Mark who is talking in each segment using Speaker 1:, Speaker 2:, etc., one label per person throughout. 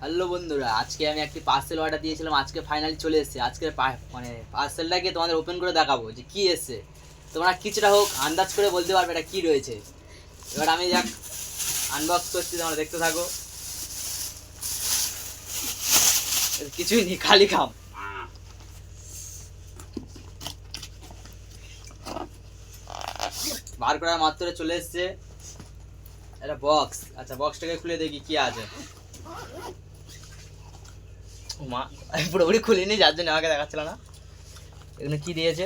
Speaker 1: Hello বন্ধুরা, আজকে আমি একটি পার্সেল অর্ডার দিয়েছিলাম, আজকে ফাইনালি চলে এসেছে। আজকে মানে পার্সেলটাকে তোমাদের ওপেন করে দেখাবো যে কি এসেছে। তোমরা কিছুটা হোক আন্দাজ করে বলতে পারবে এটা কি রয়েছে। এবার আমি যাক আনবক্স করছি, তোমরা দেখতে থাকো। কিছুই নেই, খালি খাম। বার করার মাত্র চলে এসেছে একটা বক্স। আচ্ছা, বক্সটাকে খুলে দেখি কি আছে। মা পুরোপুরি খুলিনি, যার জন্য আমাকে দেখাচ্ছিল না। এখানে কি দিয়েছে,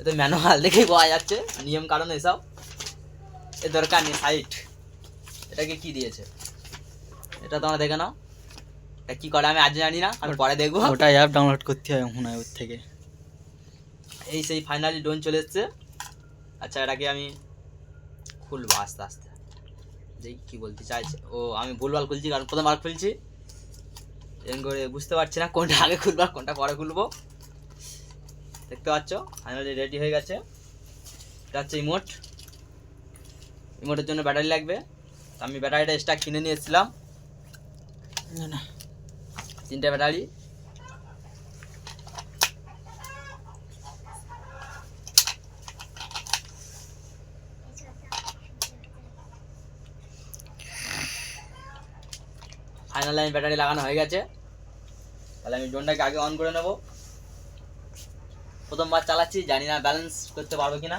Speaker 1: এতে ম্যানুয়াল দেখেই পাওয়া যাচ্ছে, নিয়ম কারণ এসব এর দরকার নেই। সাইট এটাকে কি দিয়েছে এটা তোমরা দেখে নাও। এটা কি করে আমি আজ জানি না, আমি পরে দেখবো।
Speaker 2: ওটা অ্যাপ ডাউনলোড করতে হয় মনে হয় ওর থেকে।
Speaker 1: এই সেই ফাইনালি ডোন চলে এসছে। আচ্ছা, এটাকে আমি খুলবো আস্তে আস্তে, দেখি কি বলতে চাইছে। ও, আমি ভুলভাল খুলছি কারণ প্রথমবার খুলছি, এরকম করে বুঝতে পারছি না কোনটা আগে খুলবো আর কোনটা পরে খুলবো। দেখতে পাচ্ছ ফাইনালি রেডি হয়ে গেছে। এটা হচ্ছে ইমোট। ইমোটের জন্য ব্যাটারি লাগবে, আমি ব্যাটারিটা এক্সট্রা কিনে নিয়ে এসেছিলাম।
Speaker 2: না
Speaker 1: 3টে ব্যাটারি। ফাইনালি আমি ব্যাটারি লাগানো হয়ে গেছে। তাহলে আমি ড্রোনটাকে আগে অন করে নেব। প্রথমবার চালাচ্ছি, জানি না ব্যালেন্স করতে পারবো কিনা।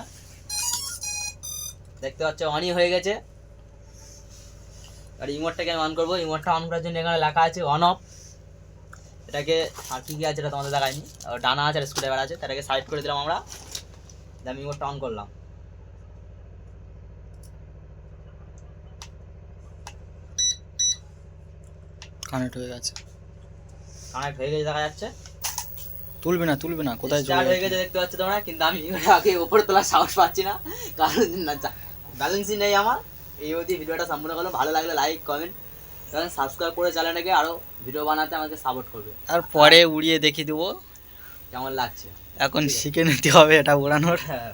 Speaker 1: দেখতে পাচ্ছ অনই হয়ে গেছে। আর ইমোটটাকে আমি অন করবো। ইমোটটা অন করার জন্য এখানে লেখা আছে অন অফ। এটাকে আর কি কি আছে এটা তোমাদের দেখায়নি। ডানা আছে আর স্ক্রুড্রাইভার আছে, এটাকে সাইড করে দিলাম আমরা। আমি ইমোটটা অন করলাম।
Speaker 2: কানেক্ট হয়ে গেছে।
Speaker 1: কানেক্ট হয়ে গেছে দেখা যাচ্ছে।
Speaker 2: তুলবে না কোথায়
Speaker 1: স্টার্ট হয়ে গেছে দেখতে পাচ্ছ তোমরা, কিন্তু আমি আগে উপরে তোলার সাহস পাচ্ছি না, কারণ না ব্যালেন্সই নেই আমার। এই অবধি ভিডিওটা সম্পূর্ণ করলো। ভালো লাগলে লাইক কমেন্ট এবং সাবস্ক্রাইব করে চ্যানেলটাকে আরও ভিডিও বানাতে আমাকে সাপোর্ট করবে।
Speaker 2: আর পরে উড়িয়ে দেখিয়ে দেবো,
Speaker 1: কেমন লাগছে
Speaker 2: এখন শিখে নিতে হবে এটা উড়ানোর।
Speaker 1: হ্যাঁ।